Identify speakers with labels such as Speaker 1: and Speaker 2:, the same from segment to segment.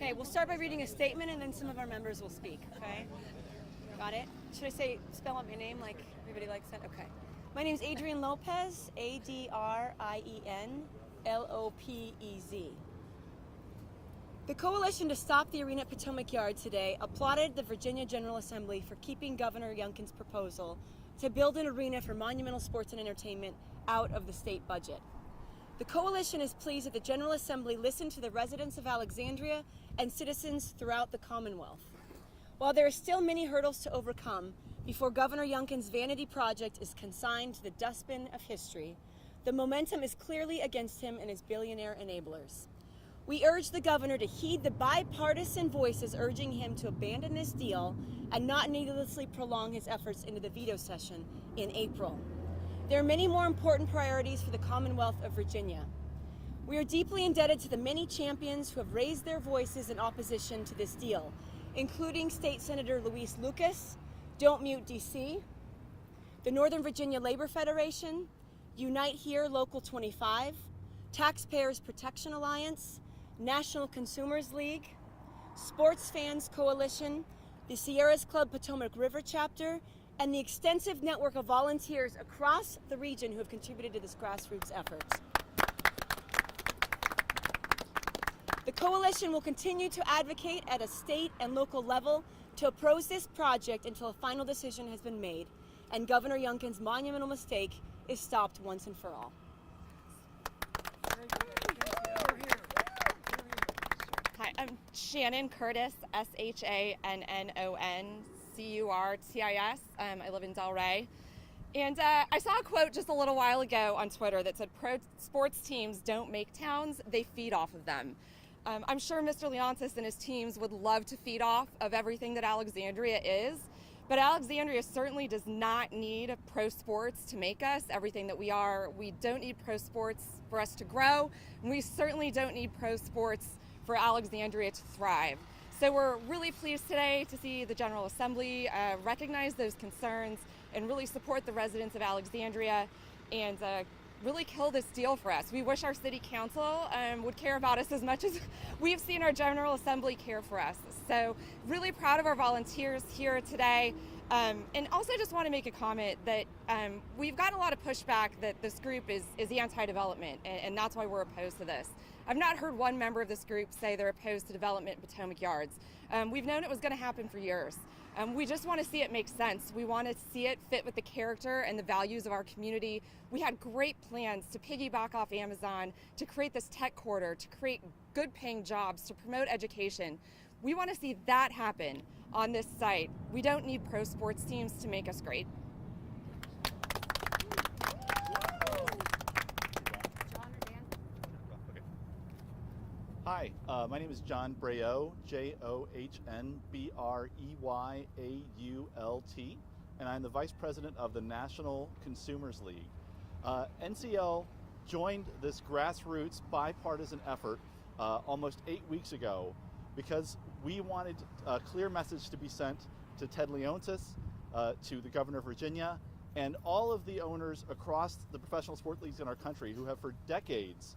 Speaker 1: Okay, we'll start by reading a statement and then some of our members will speak, okay? Got it? Should I spell out my name like everybody likes that? Okay. My name is Adrienne Lopez, Adrienne Lopez. The coalition to stop the arena at Potomac Yard today applauded the Virginia General Assembly for keeping Governor Youngkin's proposal to build an arena for monumental sports and entertainment out of the state budget. The coalition is pleased that the General Assembly listened to the residents of Alexandria and citizens throughout the Commonwealth. While there are still many hurdles to overcome before Governor Youngkin's vanity project is consigned to the dustbin of history, the momentum is clearly against him and his billionaire enablers. We urge the governor to heed the bipartisan voices urging him to abandon this deal and not needlessly prolong his efforts into the veto session in April. There are many more important priorities for the Commonwealth of Virginia. We are deeply indebted to the many champions who have raised their voices in opposition to this deal, including State Senator Luis Lucas, Don't Mute DC, the Northern Virginia Labor Federation, Unite Here Local 25, Taxpayers Protection Alliance, National Consumers League, Sports Fans Coalition, the Sierras Club Potomac River Chapter, and the extensive network of volunteers across the region who have contributed to this grassroots effort. The coalition will continue to advocate at a state and local level to oppose this project until a final decision has been made and Governor Youngkin's monumental mistake is stopped once and for all.
Speaker 2: Hi, I'm Shannon Curtis, ShannonCurtis. I live in Delray. And I saw a quote just a little while ago on Twitter that said, pro sports teams don't make towns, they feed off of them. I'm sure Mr. Leontis and his teams would love to feed off of everything that Alexandria is, but Alexandria certainly does not need pro sports to make us everything that we are. We don't need pro sports for us to grow, and we certainly don't need pro sports for Alexandria to thrive. So we're really pleased today to see the General Assembly recognize those concerns and really support the residents of Alexandria and really kill this deal for us. We wish our city council would care about us as much as we've seen our General Assembly care for us. So really proud of our volunteers here today. And also just want to make a comment that we've gotten a lot of pushback that this group is anti-development, and that's why we're opposed to this. I've not heard one member of this group say they're opposed to development in Potomac Yards. We've known it was going to happen for years. We just want to see it make sense. We want to see it fit with the character and the values of our community. We had great plans to piggyback off Amazon, to create this tech corridor, to create good paying jobs, to promote education. We want to see that happen on this site. We don't need pro sports teams to make us great.
Speaker 3: Hi, my name is John Breault, JohnBreyault, and I'm the Vice President of the National Consumers League. NCL joined this grassroots bipartisan effort almost 8 weeks ago because we wanted a clear message to be sent to Ted Leontis, to the Governor of Virginia, and all of the owners across the professional sport leagues in our country who have for decades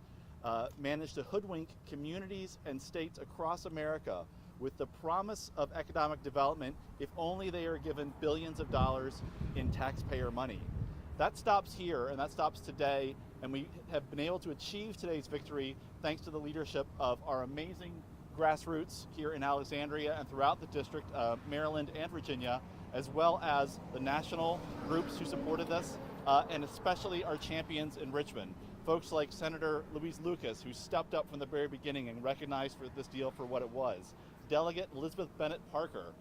Speaker 3: managed to hoodwink communities and states across America with the promise of economic development if only they are given billions of dollars in taxpayer money. That stops here, and that stops today, and we have been able to achieve today's victory thanks to the leadership of our amazing grassroots here in Alexandria and throughout the district, Maryland and Virginia, as well as the national groups who supported this, and especially our champions in Richmond. Folks like Senator Luis Lucas, who stepped up from the very beginning and recognized for this deal for what it was. Delegate Elizabeth Bennett Parker,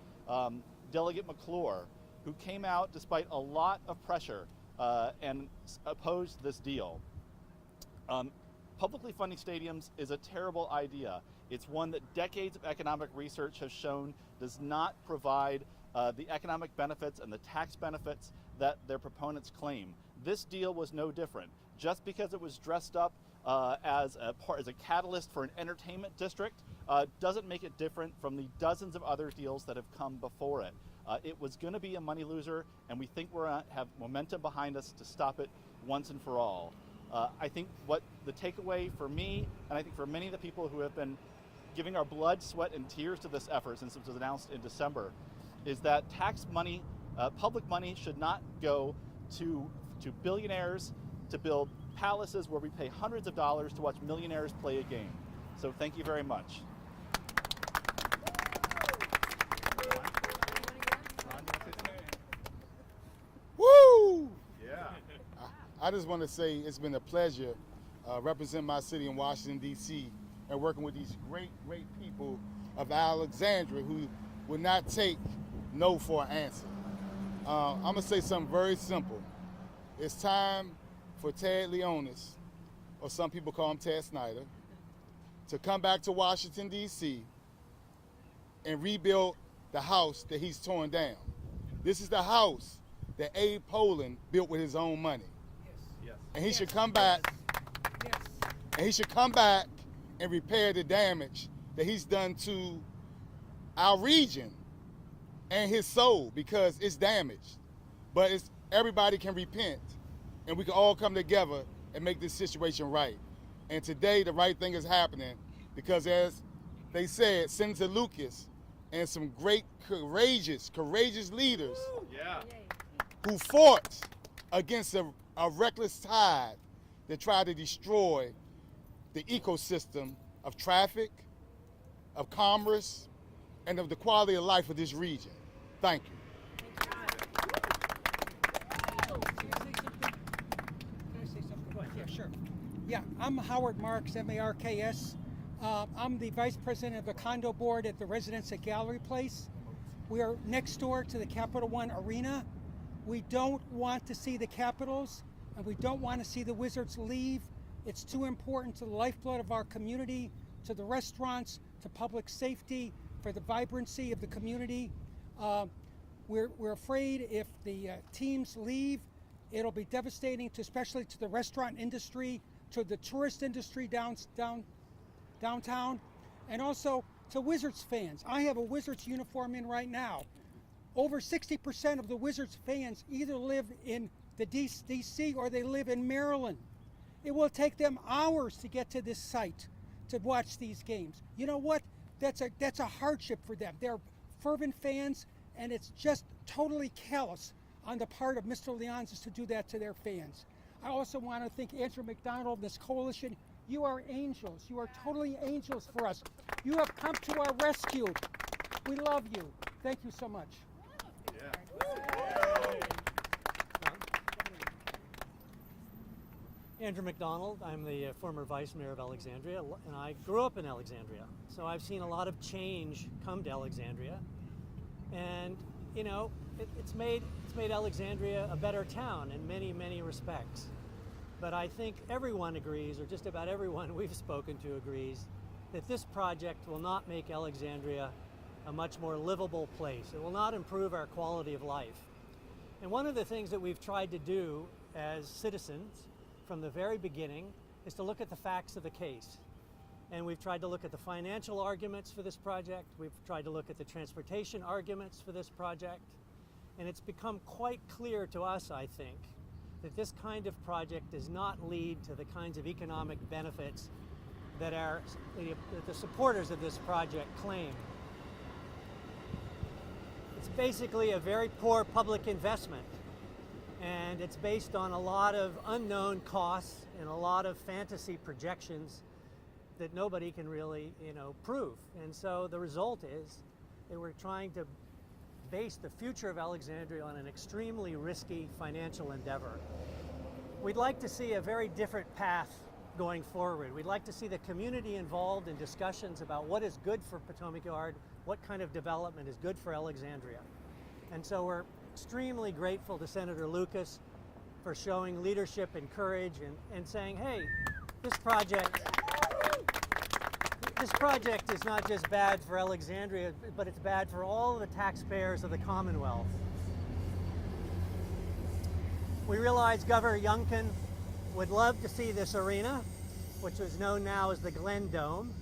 Speaker 3: Delegate McClure, who came out despite a lot of pressure and opposed this deal. Publicly funding stadiums is a terrible idea. It's one that decades of economic research has shown does not provide the economic benefits and the tax benefits that their proponents claim. This deal was no different. Just because it was dressed up as a catalyst for an entertainment district doesn't make it different from the dozens of other deals that have come before it. It was going to be a money loser, and we think we have momentum behind us to stop it once and for all. I think what the takeaway for me, and I think for many of the people who have been giving our blood, sweat, and tears to this effort since it was announced in December, is that tax money, public money, should not go to billionaires to build palaces where we pay hundreds of dollars to watch millionaires play a game. So thank you very much.
Speaker 4: Woo!
Speaker 3: Yeah.
Speaker 4: I just want to say it's been a pleasure representing my city in Washington, D.C. and working with these great people of Alexandria who would not take no for an answer. I'm going to say something very simple. It's time for Ted Leonis, or some people call him Ted Snyder, to come back to Washington, D.C. and rebuild the house that he's torn down. This is the house that Abe Poland built with his own money.
Speaker 3: Yes.
Speaker 4: And he should come back. And he should come back and repair the damage that he's done to our region and his soul, because it's damaged. But everybody can repent, and we can all come together and make this situation right. And today, the right thing is happening because, as they said, Senator Lucas and some great, courageous leaders who fought against a reckless tide that tried to destroy the ecosystem of traffic, of commerce, and of the quality of life of this region. Thank you.
Speaker 5: Can I say something? Go ahead. Yeah, sure. Yeah, I'm Howard Marks, M-A-R-K-S. I'm the vice president of the condo board at the residence at Gallery Place. We are next door to the Capital One Arena. We don't want to see the Capitals, and we don't want to see the Wizards leave. It's too important to the lifeblood of our community, to the restaurants, to public safety, for the vibrancy of the community. We're afraid if the teams leave, it'll be devastating, especially to the restaurant industry, to the tourist industry downtown, and also to Wizards fans. I have a Wizards uniform in right now. Over 60% of the Wizards fans either live in the DC or they live in Maryland. It will take them hours to get to this site to watch these games. You know what? That's a hardship for them. They're fervent fans, and it's just totally callous on the part of Mr. Leonsis to do that to their fans. I also want to thank Andrew McDonald and this coalition. You are angels. You are totally angels for us. You have come to our rescue. We love you. Thank you so much.
Speaker 6: Andrew McDonald. I'm the former vice mayor of Alexandria, and I grew up in Alexandria. So I've seen a lot of change come to Alexandria, and you know, it's made Alexandria a better town in many respects. But I think everyone agrees, or just about everyone we've spoken to agrees, that this project will not make Alexandria a much more livable place. It will not improve our quality of life. And one of the things that we've tried to do as citizens from the very beginning is to look at the facts of the case. And we've tried to look at the financial arguments for this project. We've tried to look at the transportation arguments for this project. And it's become quite clear to us, I think, that this kind of project does not lead to the kinds of economic benefits that the supporters of this project claim. It's basically a very poor public investment, and it's based on a lot of unknown costs and a lot of fantasy projections that nobody can really, prove. And so the result is that we're trying to base the future of Alexandria on an extremely risky financial endeavor. We'd like to see a very different path going forward. We'd like to see the community involved in discussions about what is good for Potomac Yard, what kind of development is good for Alexandria. And so we're extremely grateful to Senator Lucas for showing leadership and courage and saying, hey, this project is not just bad for Alexandria, but it's bad for all of the taxpayers of the Commonwealth. We realize Governor Youngkin would love to see this arena, which is known now as the Glen Dome.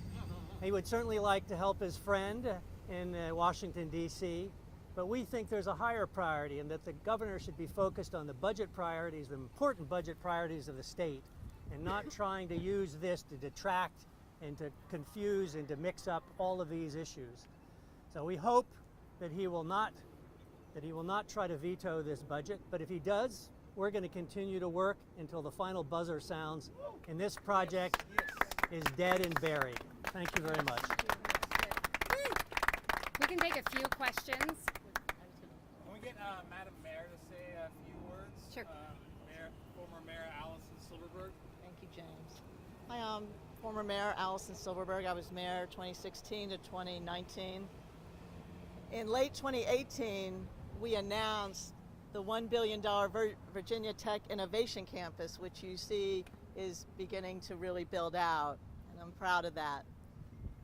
Speaker 6: He would certainly like to help his friend in Washington, D.C., but we think there's a higher priority and that the governor should be focused on the budget priorities, the important budget priorities of the state, and not trying to use this to detract and to confuse and to mix up all of these issues. So we hope that he will not try to veto this budget, but if he does, we're going to continue to work until the final buzzer sounds and this project is dead and buried. Thank you very much.
Speaker 7: We can take a few questions.
Speaker 8: Can we get Madam Mayor to say a few words?
Speaker 7: Sure.
Speaker 8: Former Mayor Allison Silverberg.
Speaker 9: Thank you, James. Hi, I'm former Mayor Allison Silverberg. I was mayor 2016 to 2019. In late 2018, we announced the $1 billion Virginia Tech Innovation Campus, which you see is beginning to really build out, and I'm proud of that.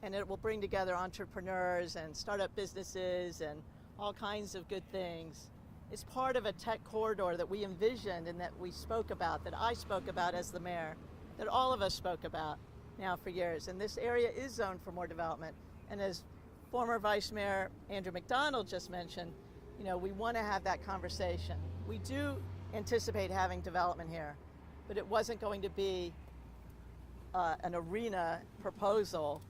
Speaker 9: And it will bring together entrepreneurs and startup businesses and all kinds of good things. It's part of a tech corridor that we envisioned and that we spoke about, that I spoke about as the mayor, that all of us spoke about now for years. And this area is zoned for more development. And as former Vice Mayor Andrew McDonald just mentioned, you know, we want to have that conversation. We do anticipate having development here, but it wasn't going to be an arena proposal.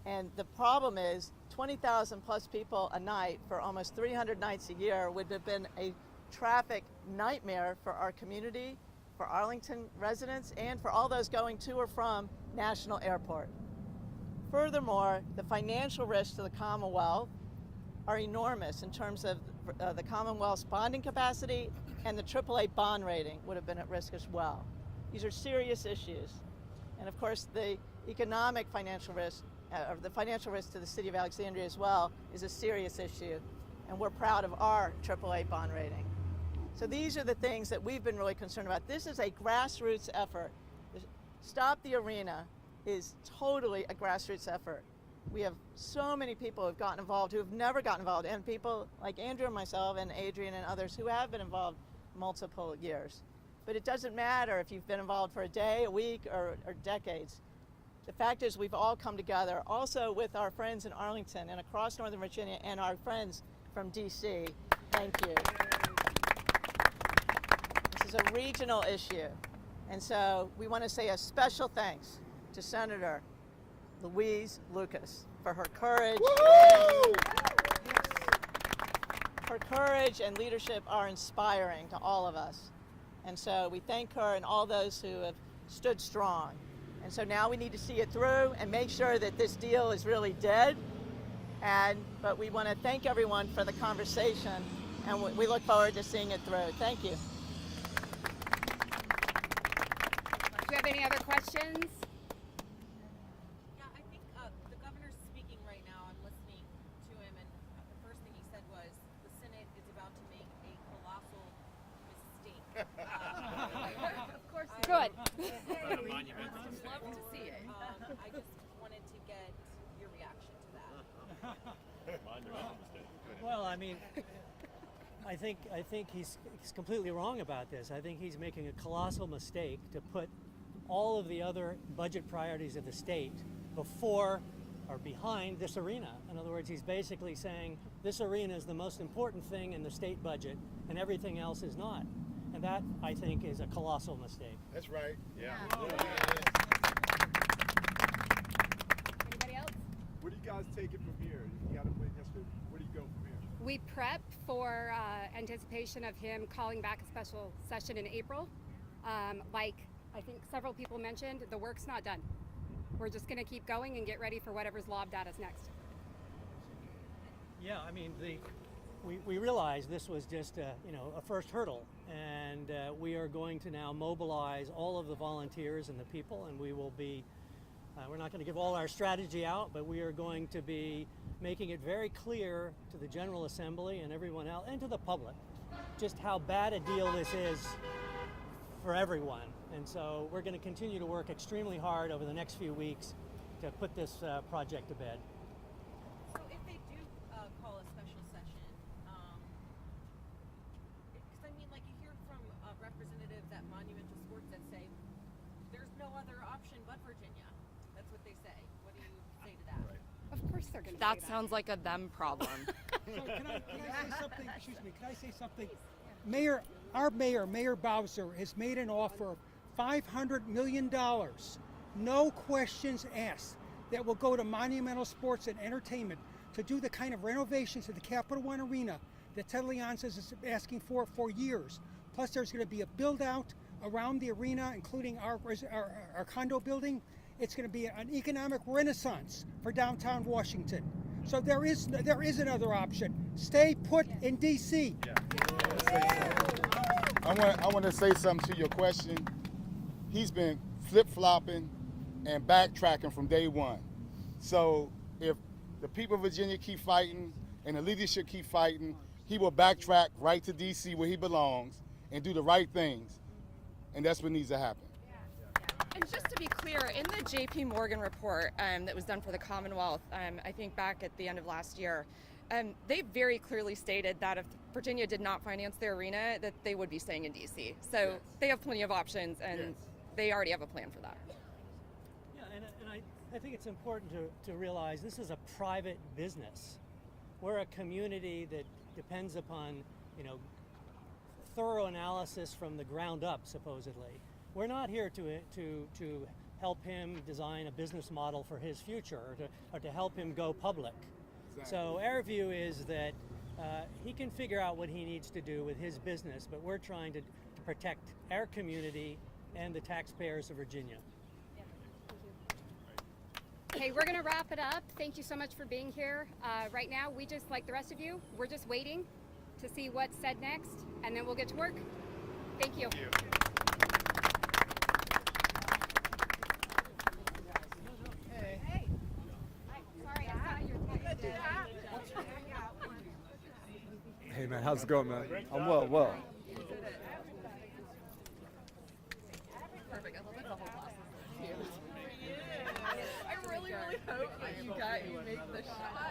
Speaker 9: And the problem is 20,000 plus people a night for almost 300 nights a year would have been a traffic nightmare for our community, for Arlington residents, and for all those going to or from National Airport. Furthermore, the financial risks to the Commonwealth are enormous in terms of the Commonwealth's bonding capacity, and the AAA bond rating would have been at risk as well. These are serious issues. And of course, the economic financial risk, or the financial risk to the city of Alexandria as well, is a serious issue. And we're proud of our AAA bond rating. So these are the things that we've been really concerned about. This is a grassroots effort. Stop the Arena is totally a grassroots effort. We have so many people who have gotten involved who have never gotten involved, and people like Andrew and myself and Adrian and others who have been involved multiple years. But it doesn't matter if you've been involved for a day, a week, or decades. The fact is we've all come together, also with our friends in Arlington and across Northern Virginia and our friends from DC. Thank you. This is a regional issue. And so we want to say a special thanks to Senator Louise Lucas for her courage. Her courage and leadership are inspiring to all of us. And so we thank her and all those who have stood strong. And so now we need to see it through and make sure that this deal is really dead. But we want to thank everyone for the conversation, and we look forward to seeing it through. Thank you.
Speaker 7: Do we have any other questions?
Speaker 10: Yeah, I think the governor's speaking right now. I'm listening to him, and the first thing he said was, the Senate is about to make a colossal mistake. Of course,
Speaker 7: Good.
Speaker 10: I'd love to see it. I just wanted to get your reaction to that.
Speaker 6: Well, I mean, I think he's completely wrong about this. I think he's making a colossal mistake to put all of the other budget priorities of the state before or behind this arena. In other words, he's basically saying this arena is the most important thing in the state budget and everything else is not. And that, I think, is a colossal mistake.
Speaker 4: That's right.
Speaker 7: Yeah. Anybody else?
Speaker 11: Where do you guys take it from here? You got to play yesterday. Where do you go from here?
Speaker 7: We prep for anticipation of him calling back a special session in April. Like I think several people mentioned, the work's not done. We're just going to keep going and get ready for whatever's lobbed at us next.
Speaker 6: Yeah, I mean, we realized this was just a first hurdle, and we are going to now mobilize all of the volunteers and the people, and we will be. We're not going to give all our strategy out, but we are going to be making it very clear to the General Assembly and everyone else, and to the public, just how bad a deal this is for everyone. And so we're going to continue to work extremely hard over the next few weeks to put this project to bed.
Speaker 10: So if they do call a special session, because I mean, like you hear from representatives at Monumental Sports that say there's no other option but Virginia. That's what they say. What do you say to that?
Speaker 3: Right.
Speaker 7: Of course they're going to
Speaker 2: That
Speaker 7: say
Speaker 2: sounds like a them problem.
Speaker 5: So can I say something? Excuse me. Can I say something? Our mayor Bowser has made an offer of $500 million. No questions asked. that will go to Monumental Sports and Entertainment to do the kind of renovations to the Capital One Arena that Ted Leonsis is asking for years. Plus, there's going to be a build-out around the arena, including our condo building. It's going to be an economic renaissance for downtown Washington. So there is another option. Stay put in D.C.
Speaker 4: I want to say something to your question. He's been flip-flopping and backtracking from day one. So if the people of Virginia keep fighting and the leadership keep fighting, he will backtrack right to D.C. where he belongs and do the right things. And that's what needs to happen.
Speaker 2: And just to be clear, in the J.P. Morgan report that was done for the Commonwealth, I think back at the end of last year, they very clearly stated that if Virginia did not finance their arena, that they would be staying in D.C. So they have plenty of options, and they already have a plan for that.
Speaker 6: Yeah, and I think it's important to realize this is a private business. We're a community that depends upon, thorough analysis from the ground up, supposedly. We're not here to help him design a business model for his future or to help him go public. Exactly. So our view is that he can figure out what he needs to do with his business, but we're trying to protect our community and the taxpayers of Virginia.
Speaker 7: Okay, we're going to wrap it up. Thank you so much for being here. Right now, we just, like the rest of you, we're just waiting to see what's said next, and then we'll get to work. Thank you.
Speaker 11: Thank you.
Speaker 12: Hey man, how's it going, man? I'm well.
Speaker 2: Perfect. I love that the whole class is here. I really hope that you make the shot.